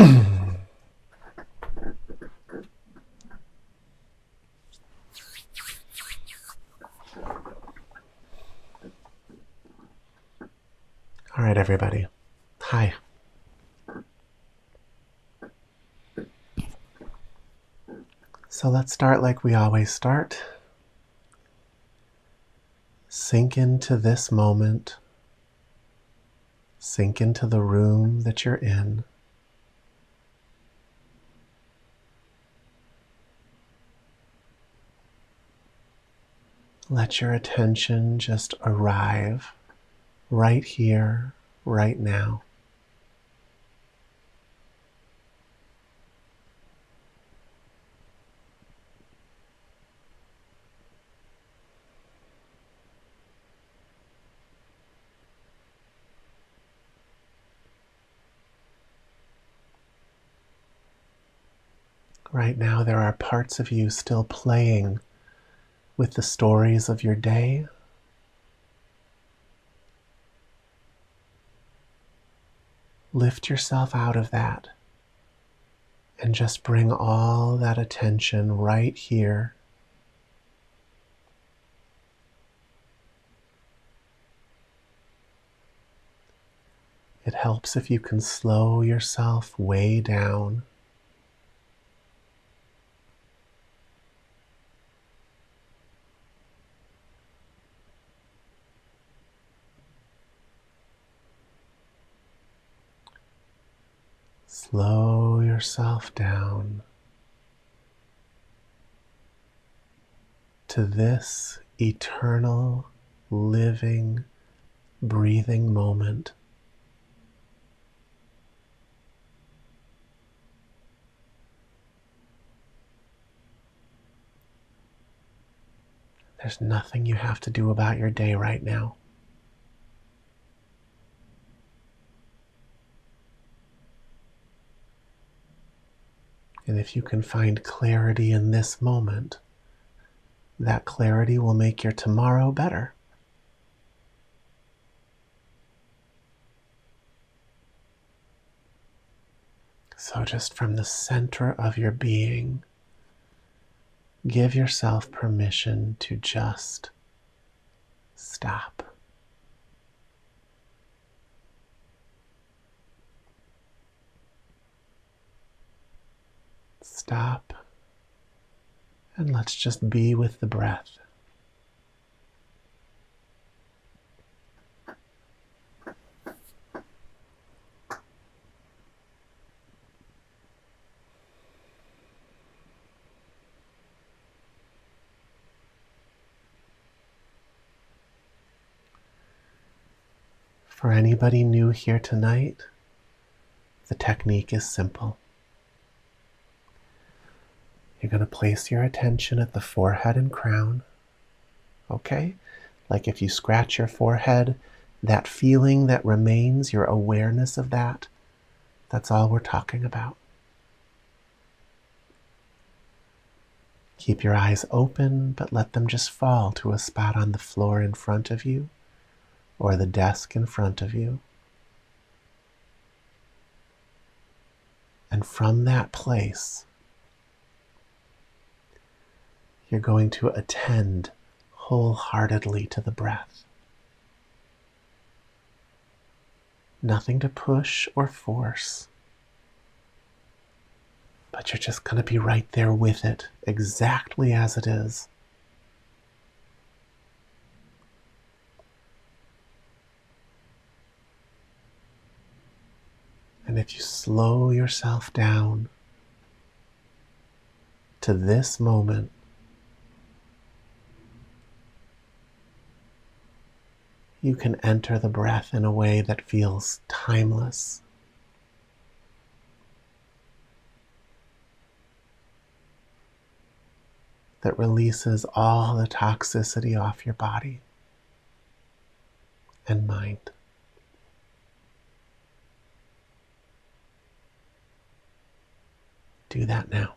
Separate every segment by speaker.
Speaker 1: All right, everybody. Hi. So let's start like we always start. Sink into this moment. Sink into the room that you're in. Let your attention just arrive right here, right now. Right now, there are parts of you still playing with the stories of your day. Lift yourself out of that and just bring all that attention right here. It helps if you can slow yourself way down. Slow yourself down to this eternal, living, breathing moment. There's nothing you have to do about your day right now. And if you can find clarity in this moment, that clarity will make your tomorrow better. So just from the center of your being, give yourself permission to just stop. Stop, and let's just be with the breath. For anybody new here tonight, the technique is simple. You're going to place your attention at the forehead and crown. Okay? Like if you scratch your forehead, that feeling that remains, your awareness of that, that's all we're talking about. Keep your eyes open, but let them just fall to a spot on the floor in front of you or the desk in front of you. And from that place, you're going to attend wholeheartedly to the breath. Nothing to push or force, but you're just going to be right there with it, exactly as it is. And if you slow yourself down to this moment, you can enter the breath in a way that feels timeless. That releases all the toxicity off your body and mind. Do that now.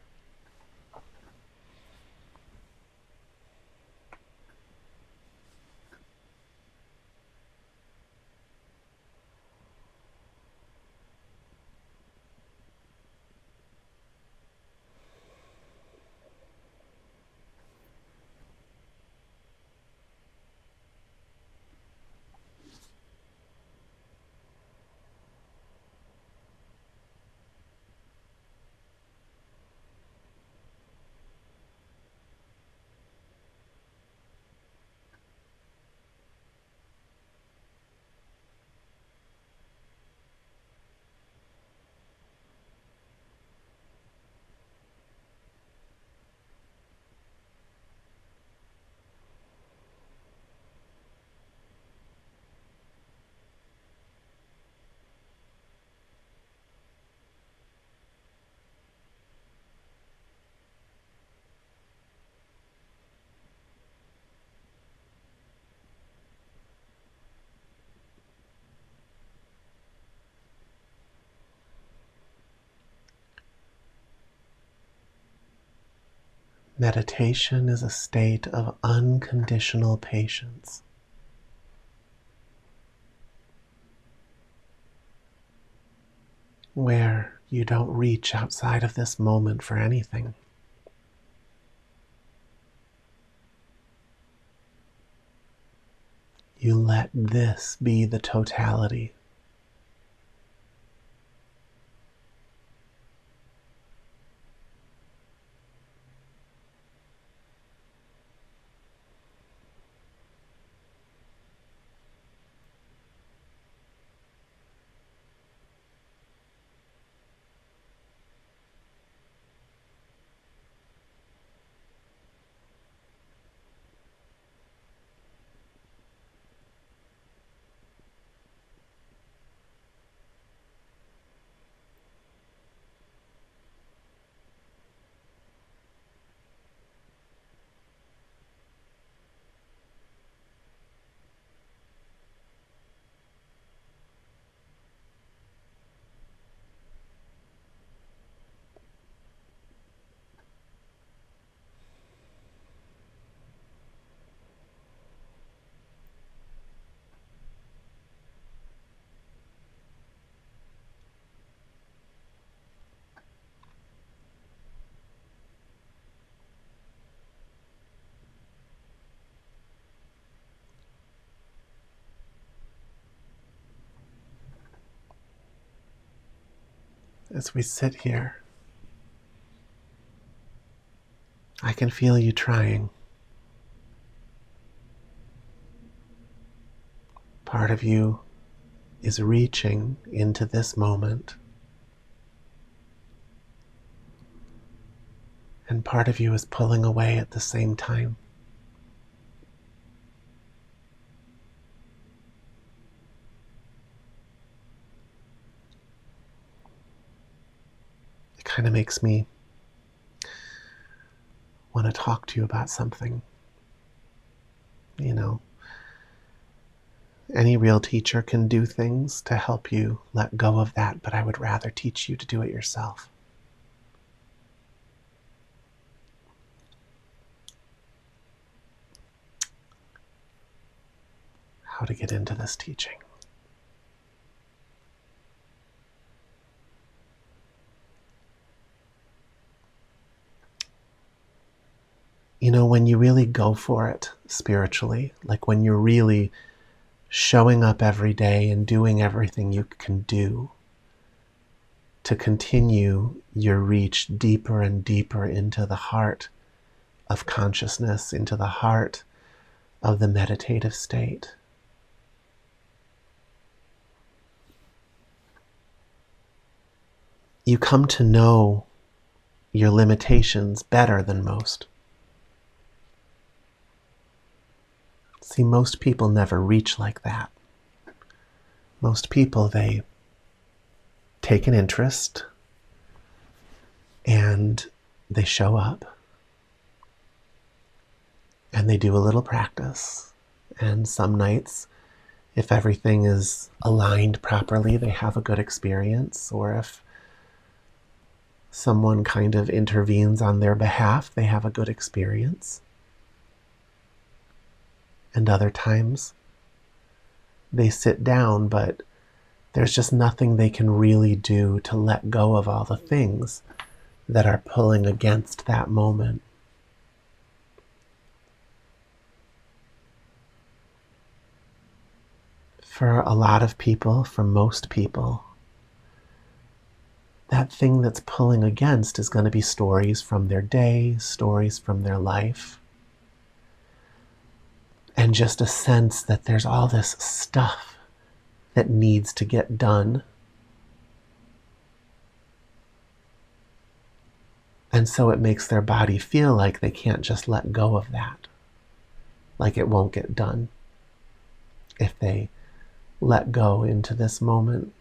Speaker 1: Meditation is a state of unconditional patience, where you don't reach outside of this moment for anything. You let this be the totality. As we sit here, I can feel you trying. Part of you is reaching into this moment, and part of you is pulling away at the same time. It kind of makes me want to talk to you about something. You know, any real teacher can do things to help you let go of that, but I would rather teach you to do it yourself. How to get into this teaching. You know, when you really go for it spiritually, like when you're really showing up every day and doing everything you can do to continue your reach deeper and deeper into the heart of consciousness, into the heart of the meditative state. You come to know your limitations better than most. See, most people never reach like that. Most people, they take an interest and they show up and they do a little practice. And some nights, if everything is aligned properly, they have a good experience. Or if someone kind of intervenes on their behalf, they have a good experience. And other times, they sit down, but there's just nothing they can really do to let go of all the things that are pulling against that moment. For a lot of people, for most people, that thing that's pulling against is going to be stories from their day, stories from their life, and just a sense that there's all this stuff that needs to get done. And so it makes their body feel like they can't just let go of that, like it won't get done if they let go into this moment.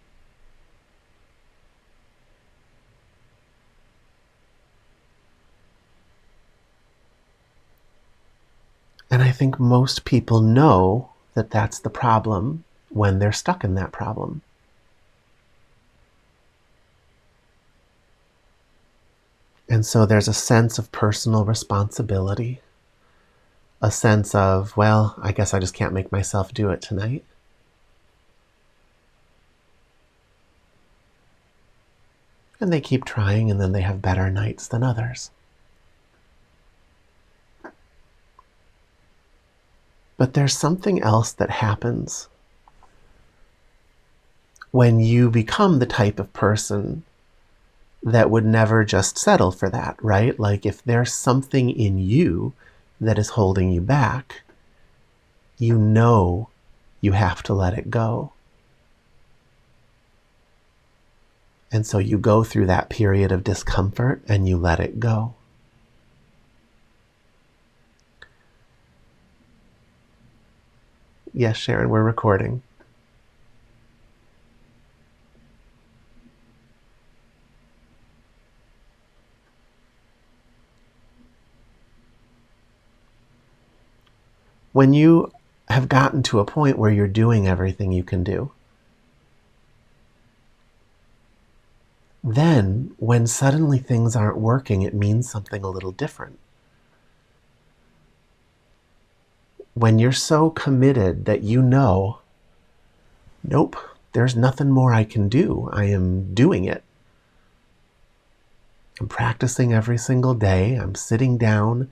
Speaker 1: And I think most people know that that's the problem when they're stuck in that problem. And so there's a sense of personal responsibility, a sense of, well, I guess I just can't make myself do it tonight. And they keep trying, and then they have better nights than others. But there's something else that happens when you become the type of person that would never just settle for that, right? Like if there's something in you that is holding you back, you know you have to let it go. And so you go through that period of discomfort and you let it go. Yes, Sharon, we're recording. When you have gotten to a point where you're doing everything you can do, then when suddenly things aren't working, it means something a little different. When you're so committed that you know, nope, there's nothing more I can do. I am doing it. I'm practicing every single day. I'm sitting down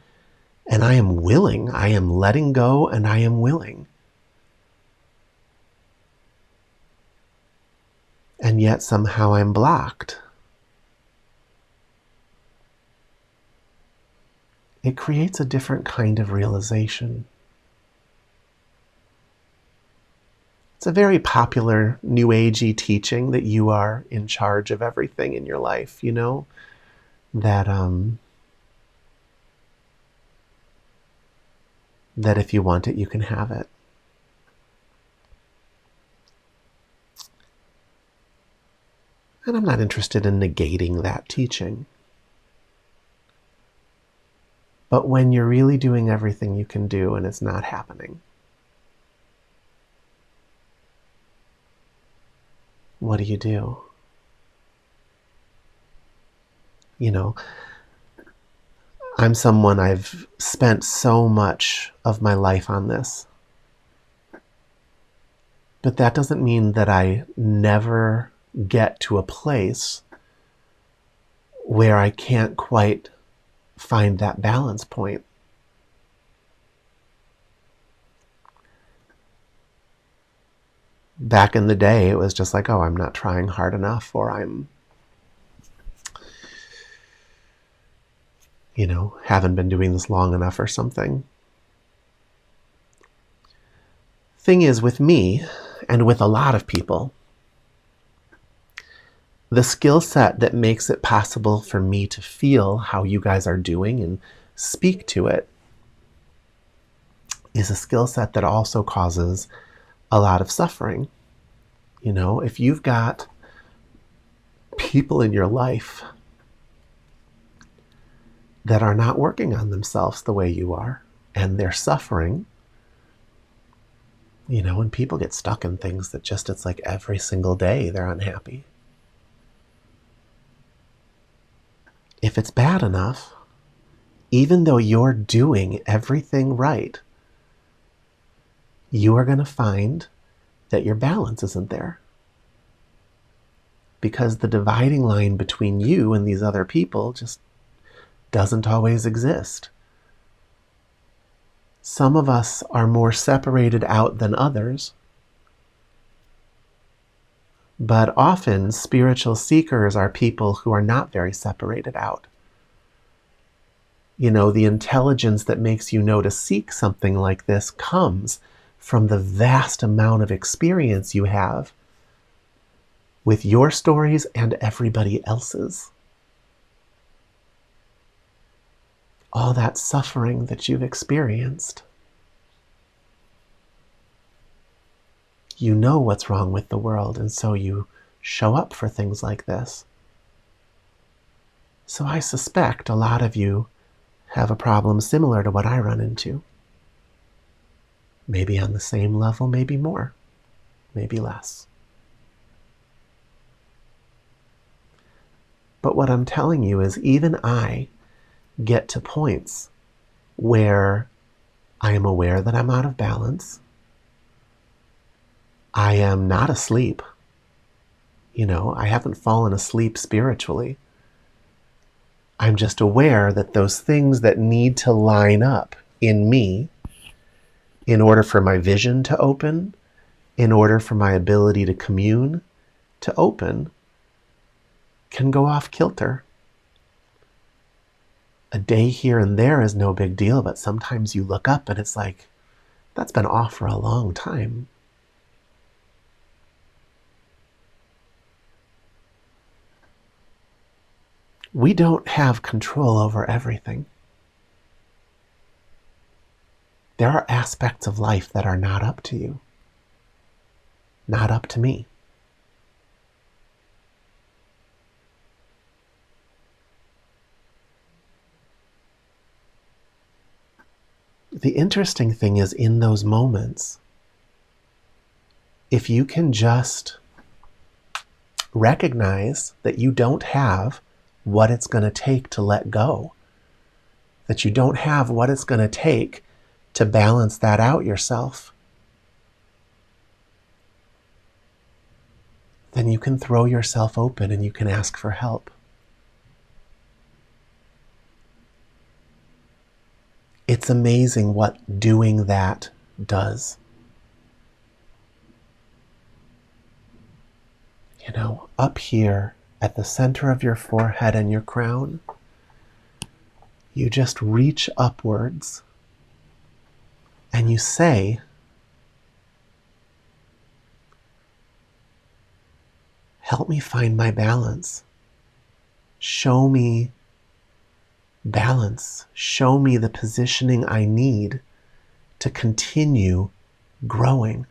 Speaker 1: and I am willing. I am letting go and I am willing. And yet somehow I'm blocked. It creates a different kind of realization. It's a very popular New Agey teaching that you are in charge of everything in your life, you know? That if you want it, you can have it. And I'm not interested in negating that teaching. But when you're really doing everything you can do and it's not happening, what do you do? You know, I'm someone, I've spent so much of my life on this. But that doesn't mean that I never get to a place where I can't quite find that balance point. Back in the day, it was just like, oh, I'm not trying hard enough, or I'm, haven't been doing this long enough or something. Thing is, with me, and with a lot of people, the skill set that makes it possible for me to feel how you guys are doing and speak to it is a skill set that also causes a lot of suffering. If you've got people in your life that are not working on themselves the way you are, and they're suffering, when people get stuck in things that just, it's like every single day they're unhappy. If it's bad enough, even though you're doing everything right, you are going to find that your balance isn't there. Because the dividing line between you and these other people just doesn't always exist. Some of us are more separated out than others. But often spiritual seekers are people who are not very separated out. The intelligence that makes you know to seek something like this comes from the vast amount of experience you have with your stories and everybody else's. All that suffering that you've experienced. You know what's wrong with the world, and so you show up for things like this. So I suspect a lot of you have a problem similar to what I run into. Maybe on the same level, maybe more, maybe less. But what I'm telling you is even I get to points where I am aware that I'm out of balance. I am not asleep. I haven't fallen asleep spiritually. I'm just aware that those things that need to line up in me in order for my vision to open, in order for my ability to commune to open, can go off kilter. A day here and there is no big deal, but sometimes you look up and it's like, that's been off for a long time. We don't have control over everything. There are aspects of life that are not up to you, not up to me. The interesting thing is, in those moments, if you can just recognize that you don't have what it's going to take to let go, that you don't have what it's going to take to balance that out yourself, then you can throw yourself open and you can ask for help. It's amazing what doing that does. Up here at the center of your forehead and your crown, you just reach upwards and you say, help me find my balance. Show me balance. Show me the positioning I need to continue growing.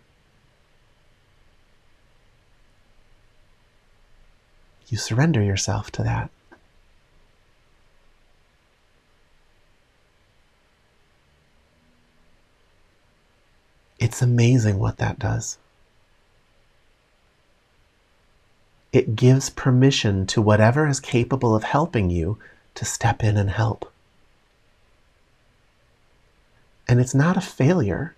Speaker 1: You surrender yourself to that. It's amazing what that does. It gives permission to whatever is capable of helping you to step in and help. And it's not a failure.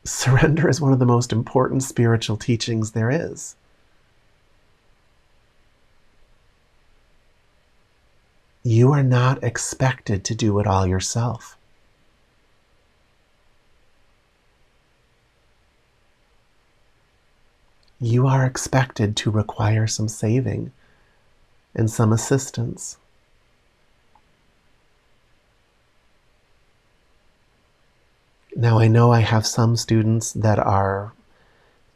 Speaker 1: Surrender is one of the most important spiritual teachings there is. You are not expected to do it all yourself. You are expected to require some saving and some assistance. Now, I know I have some students that are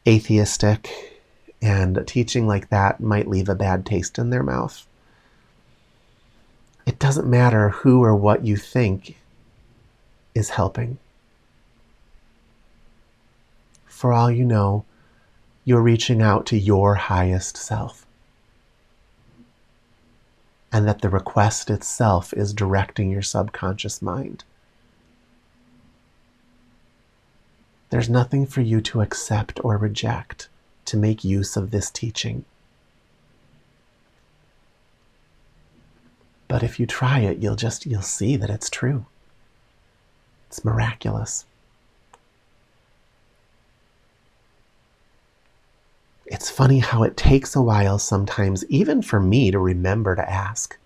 Speaker 1: atheistic, and teaching like that might leave a bad taste in their mouth. It doesn't matter who or what you think is helping. For all you know, you're reaching out to your highest self. And that the request itself is directing your subconscious mind. There's nothing for you to accept or reject to make use of this teaching. But if you try it, you'll see that it's true. It's miraculous. It's funny how it takes a while sometimes, even for me, to remember to ask.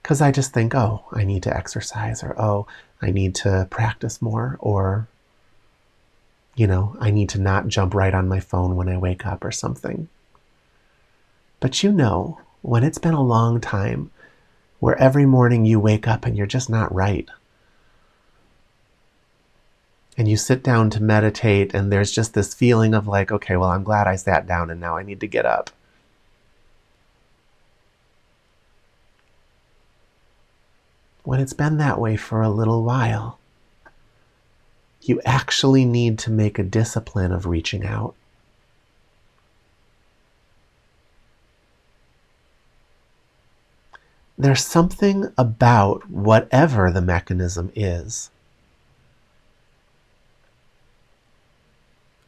Speaker 1: Because I just think, oh, I need to exercise, or oh, I need to practice more, or, I need to not jump right on my phone when I wake up or something. But when it's been a long time, where every morning you wake up and you're just not right, and you sit down to meditate and there's just this feeling of like, okay, well, I'm glad I sat down and now I need to get up. When it's been that way for a little while, you actually need to make a discipline of reaching out. There's something about whatever the mechanism is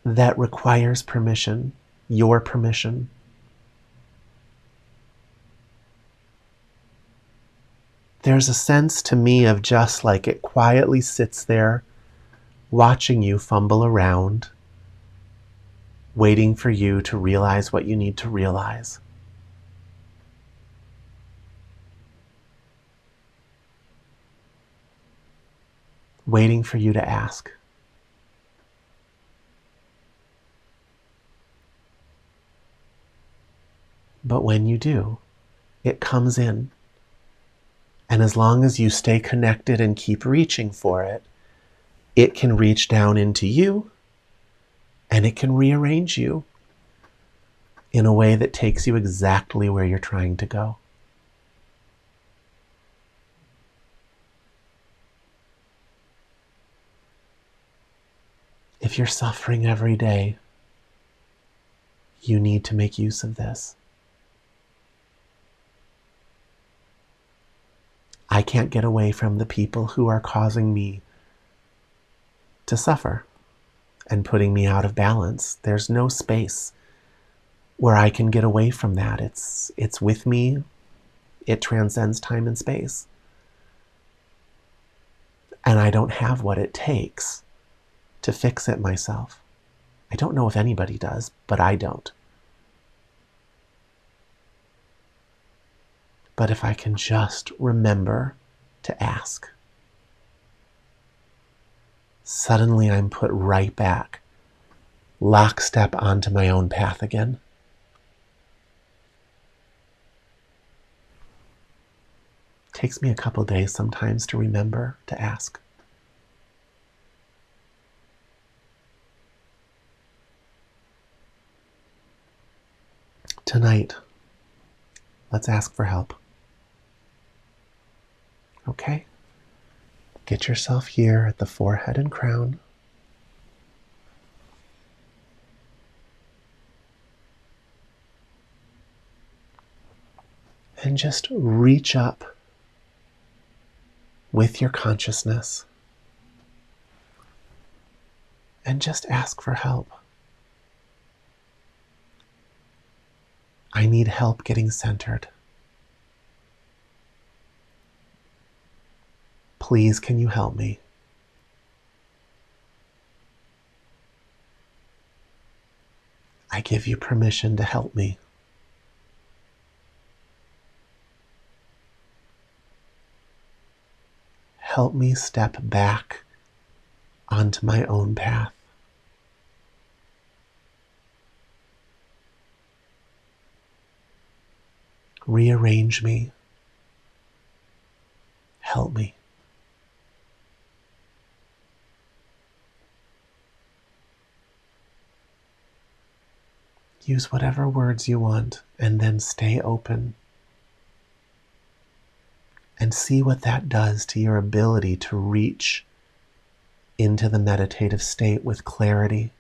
Speaker 1: that requires permission, your permission. there's a sense to me of just like it quietly sits there watching you fumble around, waiting for you to realize what you need to realize. Waiting for you to ask. But when you do, it comes in. And as long as you stay connected and keep reaching for it, it can reach down into you and it can rearrange you in a way that takes you exactly where you're trying to go. If you're suffering every day, you need to make use of this. I can't get away from the people who are causing me to suffer and putting me out of balance. There's no space where I can get away from that. It's with me. It transcends time and space. And I don't have what it takes to fix it myself. I don't know if anybody does, but I don't. But if I can just remember to ask, suddenly I'm put right back, lockstep onto my own path again. It takes me a couple days sometimes to remember to ask. Tonight, let's ask for help. Okay? Get yourself here at the forehead and crown. And just reach up with your consciousness and just ask for help. I need help getting centered. Please, can you help me? I give you permission to help me. Help me step back onto my own path. Rearrange me. Help me. Use whatever words you want and then stay open. And see what that does to your ability to reach into the meditative state with clarity.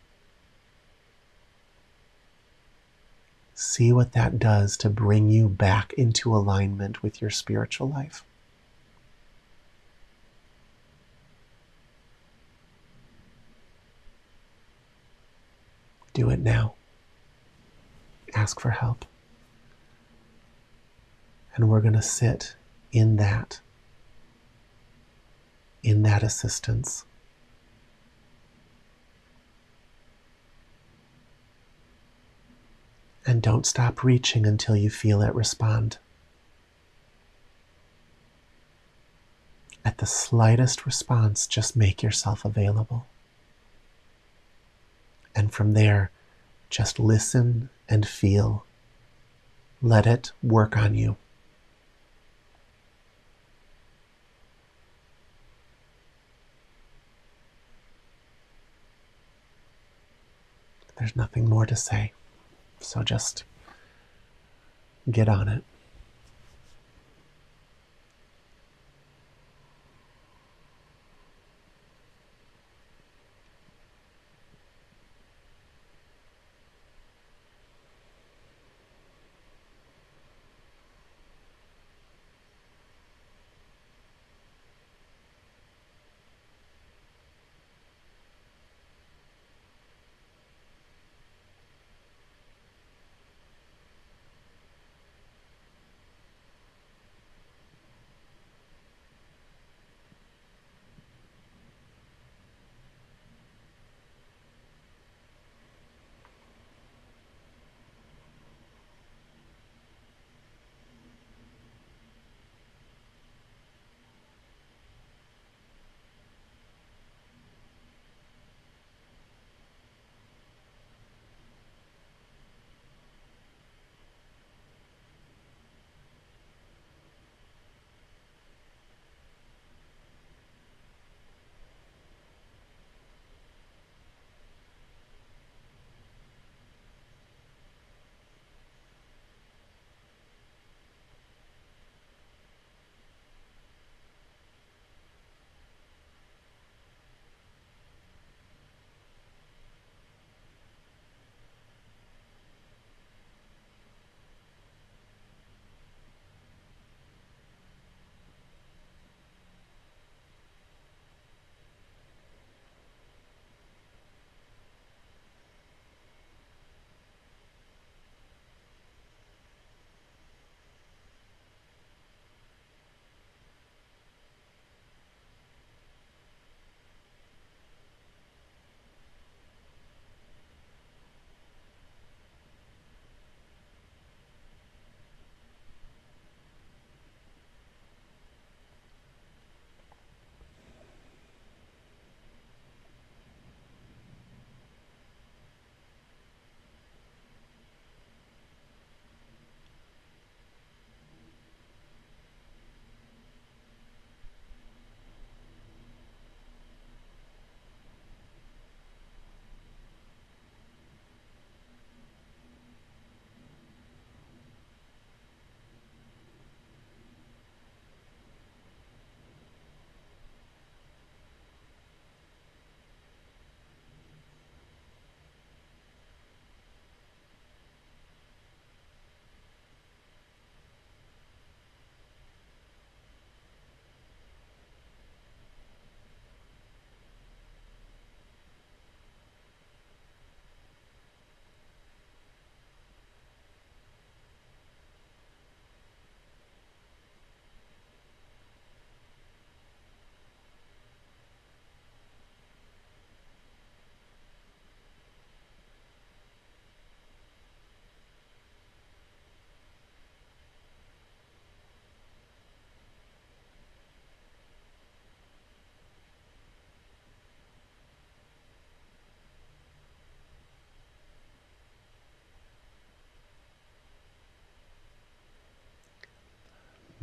Speaker 1: See what that does to bring you back into alignment with your spiritual life. Do it now. Ask for help. And we're going to sit in that assistance. And don't stop reaching until you feel it respond. At the slightest response, just make yourself available. And from there, just listen and feel. Let it work on you. There's nothing more to say, so just get on it.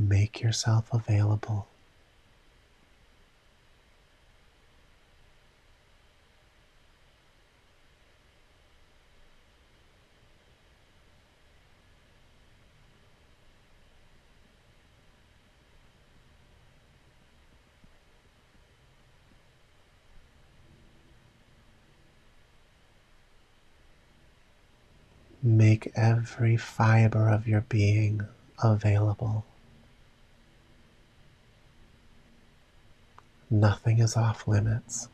Speaker 1: Make yourself available. Make every fiber of your being available. Nothing is off limits.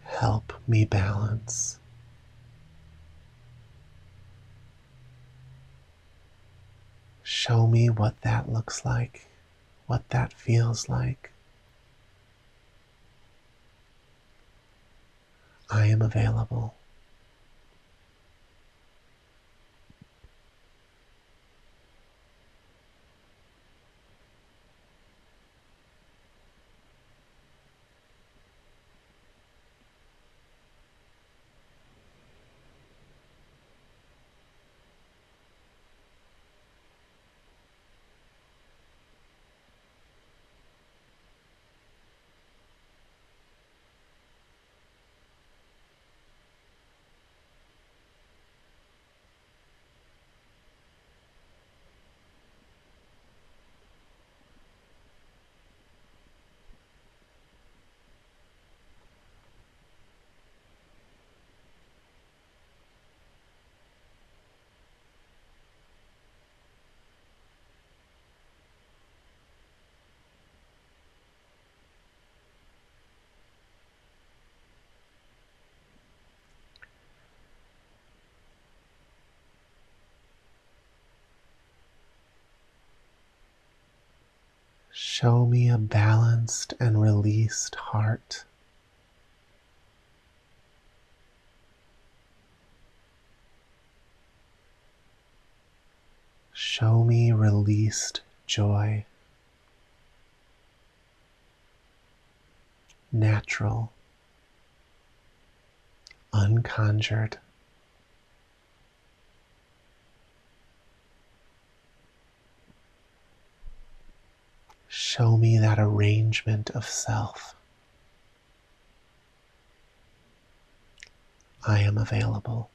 Speaker 1: Help me balance. Show me what that looks like, what that feels like. I am available. Show me a balanced and released heart. Show me released joy. Natural, unconjured. Show me that arrangement of self. I am available.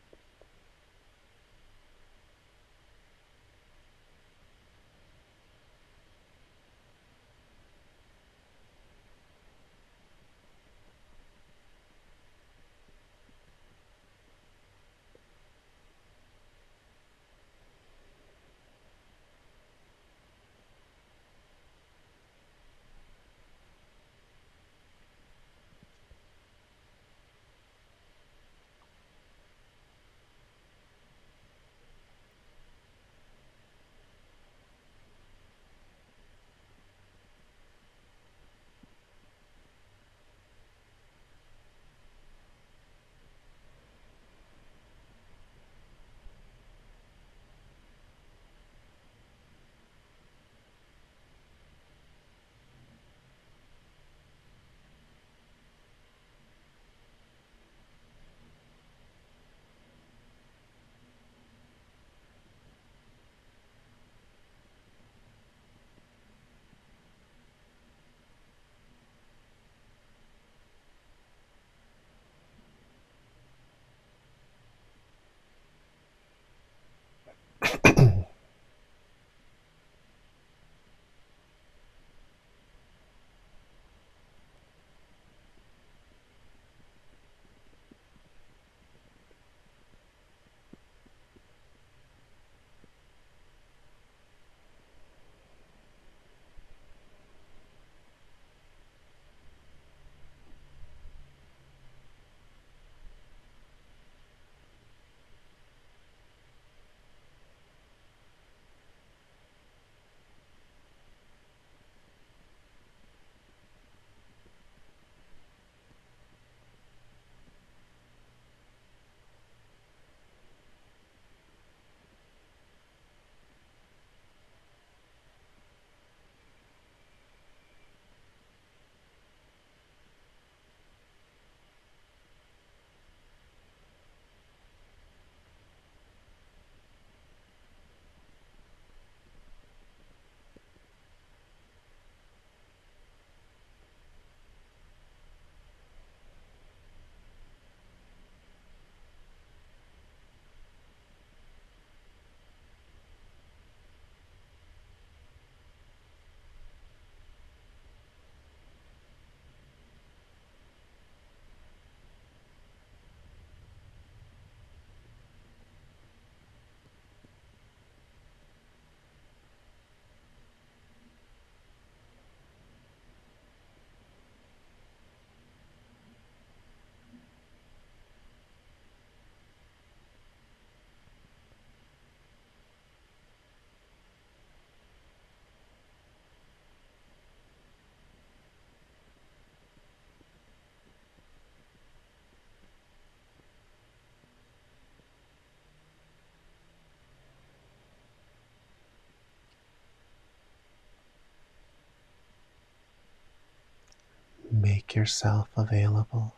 Speaker 1: make yourself available.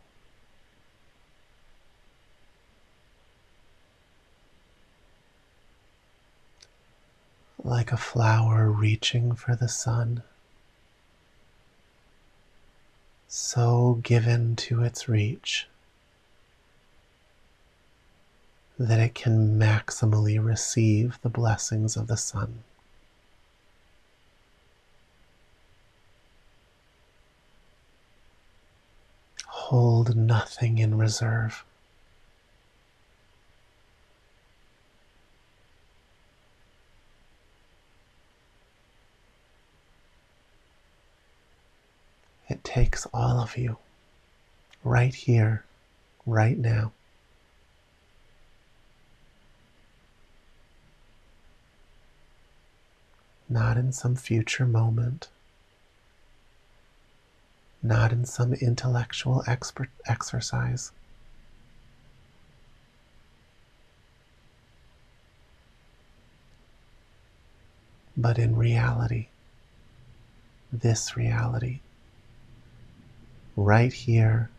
Speaker 1: Like a flower reaching for the sun, so given to its reach that it can maximally receive the blessings of the sun. Hold nothing in reserve. It takes all of you, right here, right now. Not in some future moment, not in some intellectual exercise, but in reality, this reality, right here,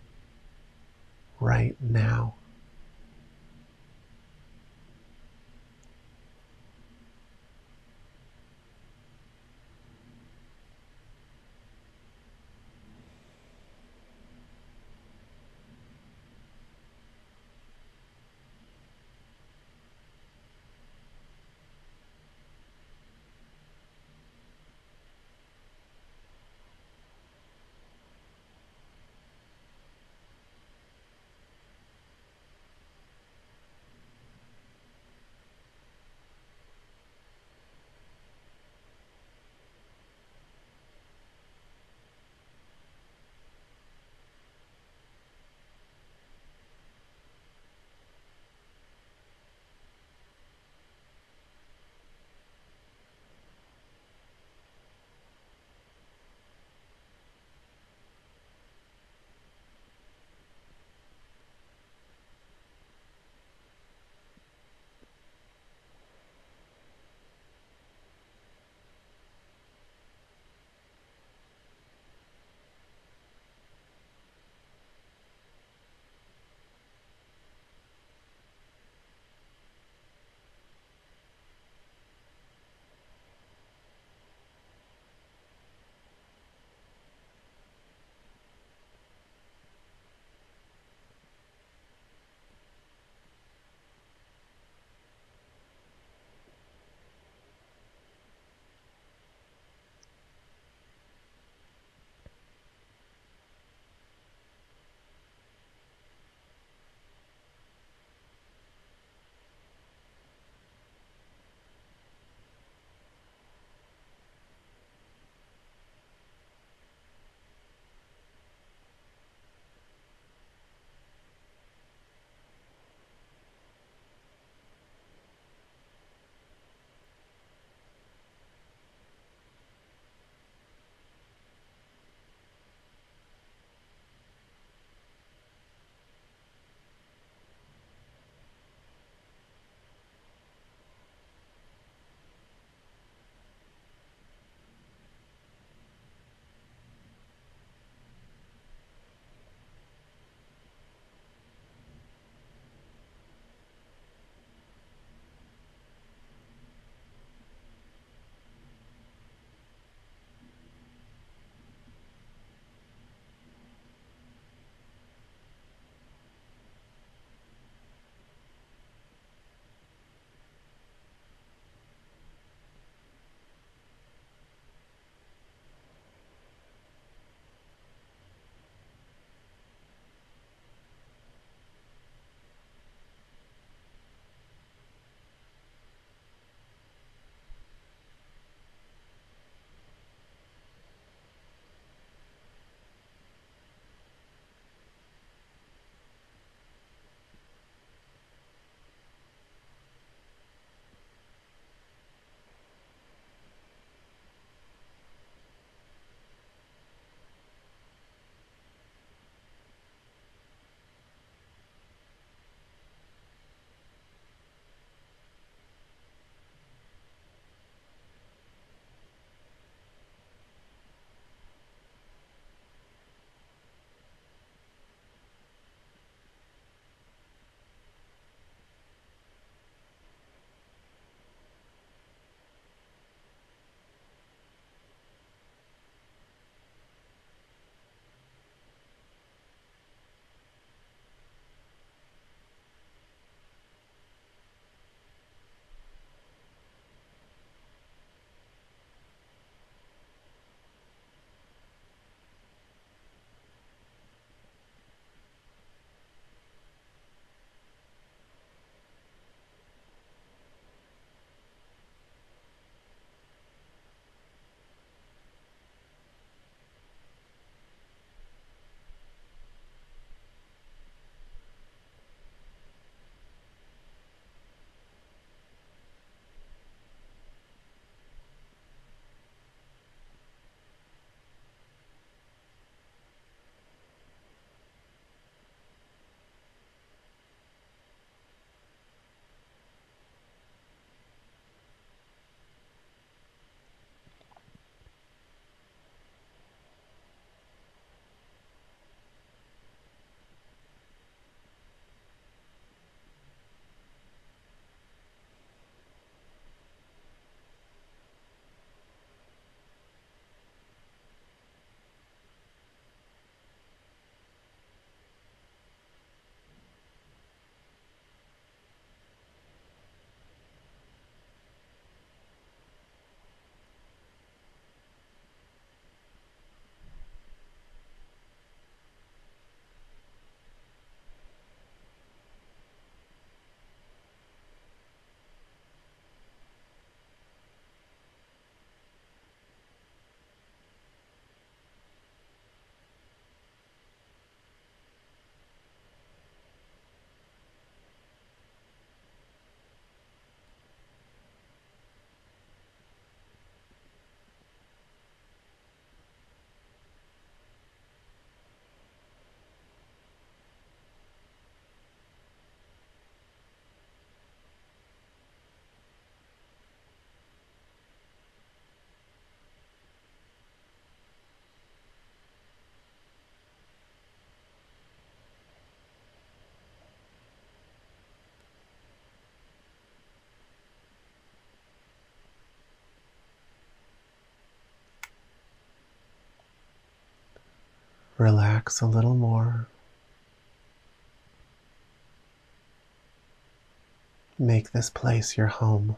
Speaker 1: right now. Relax a little more. Make this place your home.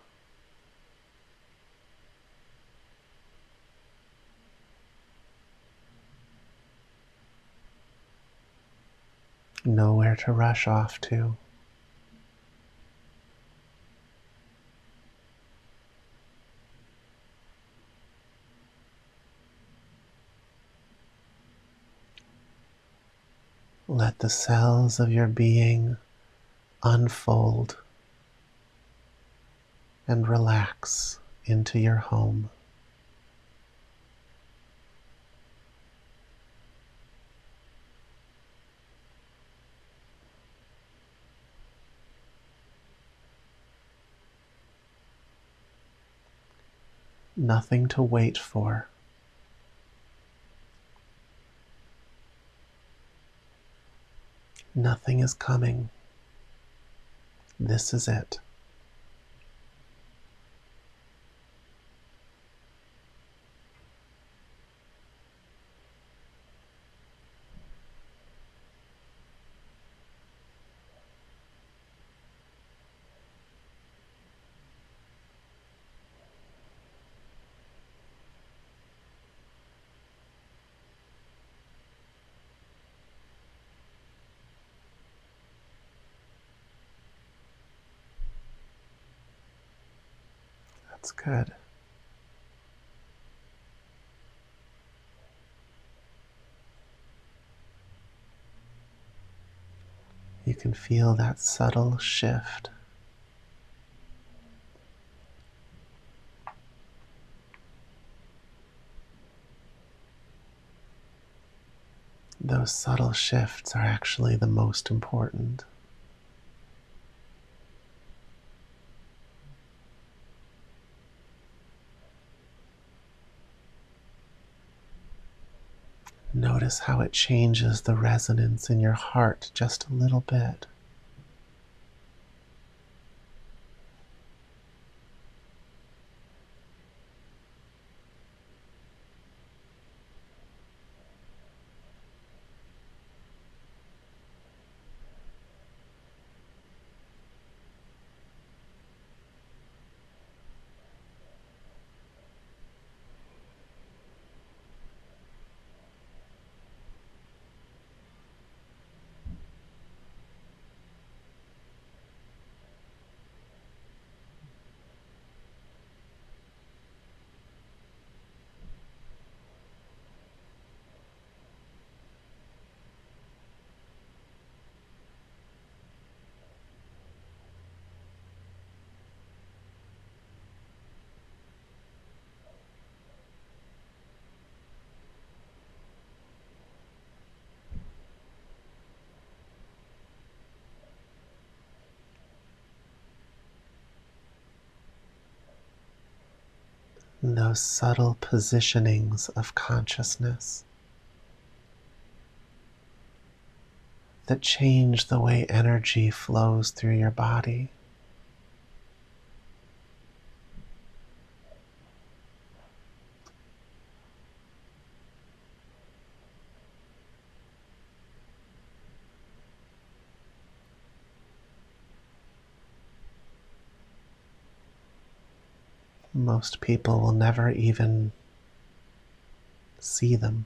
Speaker 1: Nowhere to rush off to. Let the cells of your being unfold and relax into your home. Nothing to wait for. Nothing is coming. This is it. That's good. You can feel that subtle shift. Those subtle shifts are actually the most important. Notice how it changes the resonance in your heart just a little bit. And those subtle positionings of consciousness that change the way energy flows through your body. Most people will never even see them.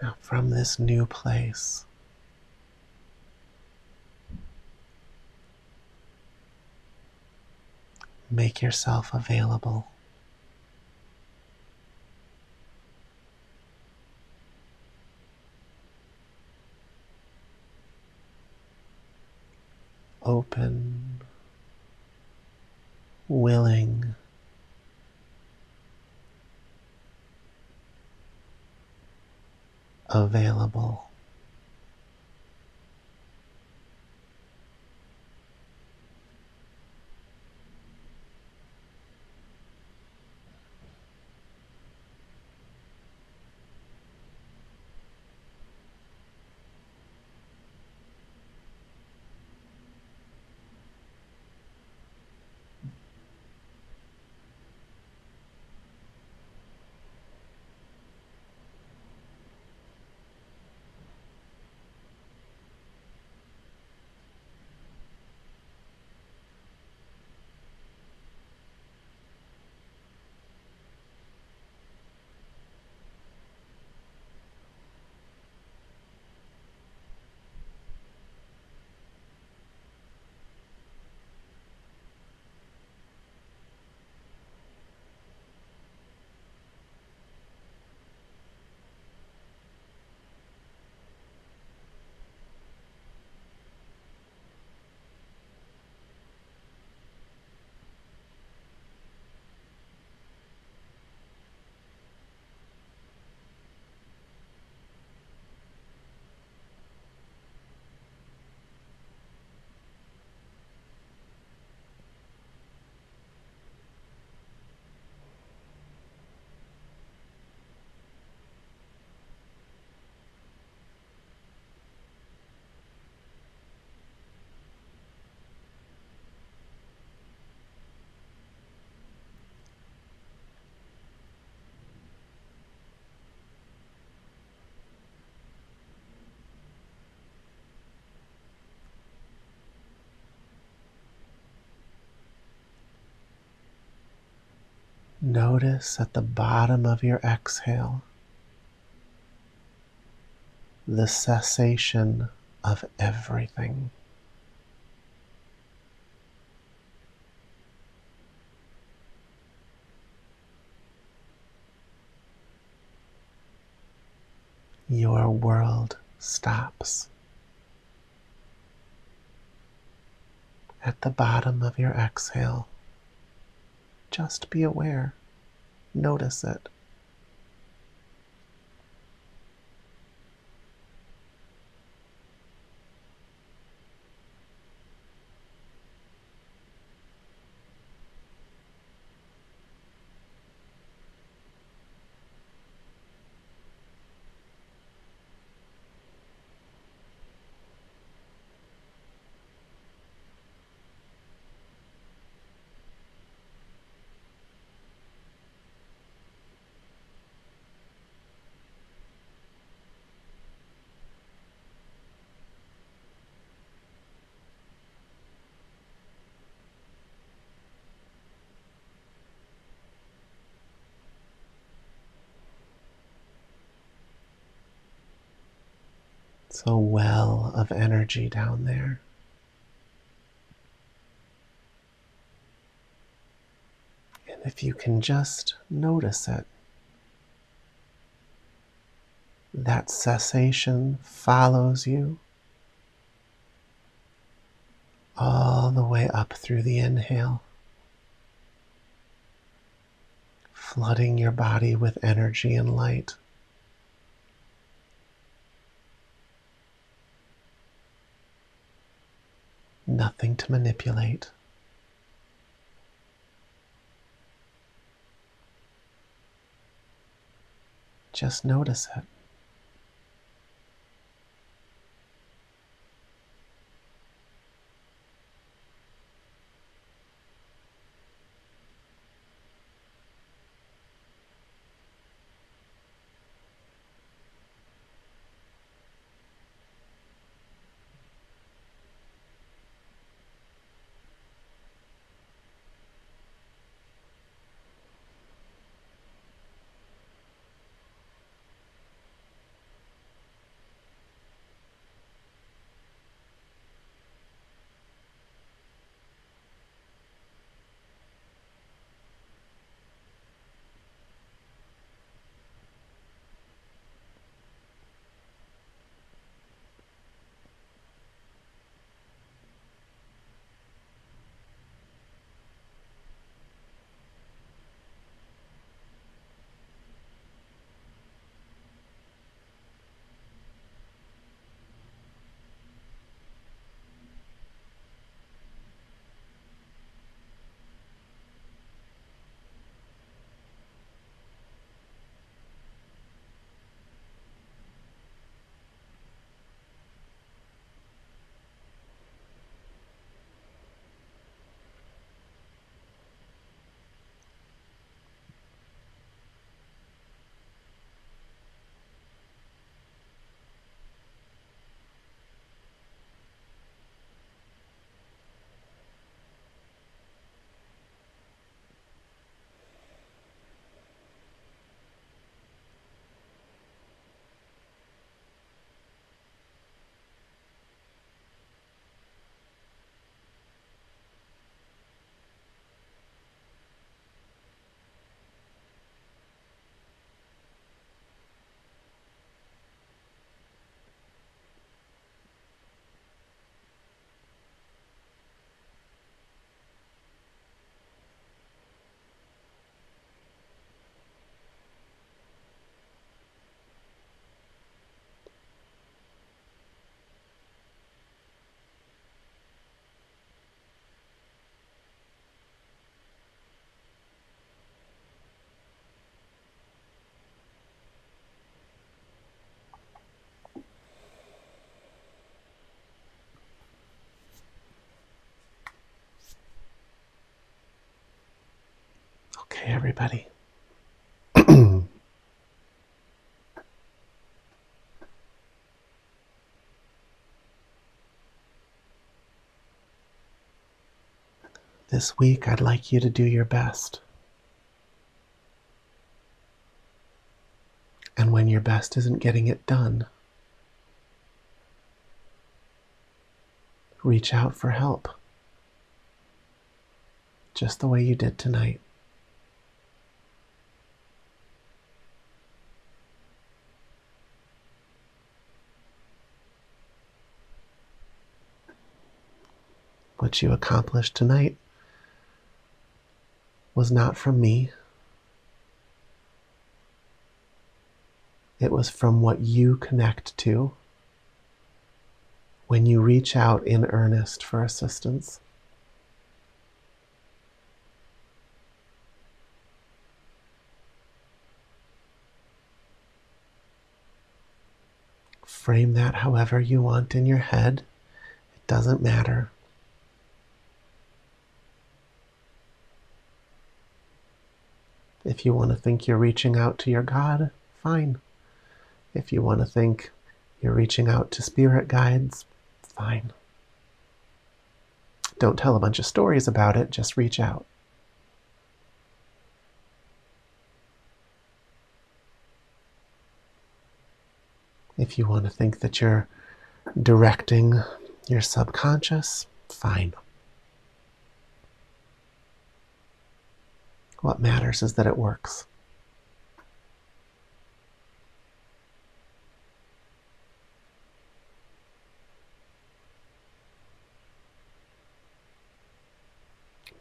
Speaker 1: Now, from this new place, make yourself available. Open, willing, available. Notice at the bottom of your exhale the cessation of everything. Your world stops. At the bottom of your exhale, just be aware. Notice it. It's a well of energy down there. And if you can just notice it, that cessation follows you all the way up through the inhale, flooding your body with energy and light. Nothing to manipulate. Just notice it. Okay, everybody. This week, I'd like you to do your best. when your best isn't getting it done, reach out for help, just the way you did tonight. What you accomplished tonight was not from me. It was from what you connect to when you reach out in earnest for assistance. Frame that however you want in your head. It doesn't matter. If you want to think you're reaching out to your God, fine. If you want to think you're reaching out to spirit guides, fine. Don't tell a bunch of stories about it, just reach out. If you want to think that you're directing your subconscious, fine. What matters is that it works.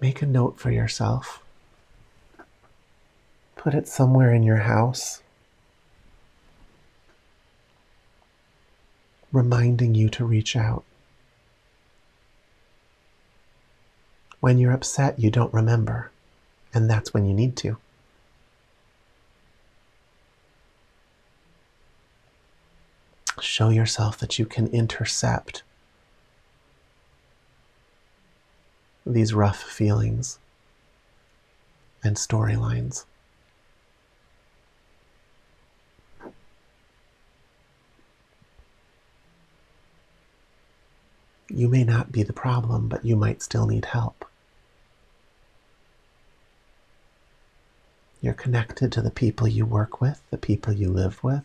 Speaker 1: Make a note for yourself. Put it somewhere in your house, reminding you to reach out. When you're upset, you don't remember, and that's when you need to. Show yourself that you can intercept these rough feelings and storylines. You may not be the problem, but you might still need help. You're connected to the people you work with, the people you live with.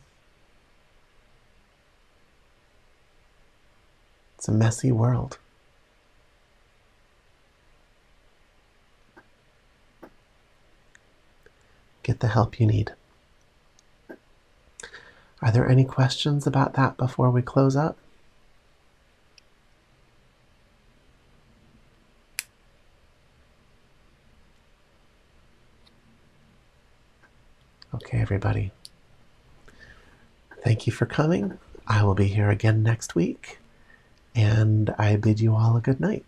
Speaker 1: It's a messy world. Get the help you need. Are there any questions about that before we close up? Okay, everybody. Thank you for coming. I will be here again next week, and I bid you all a good night.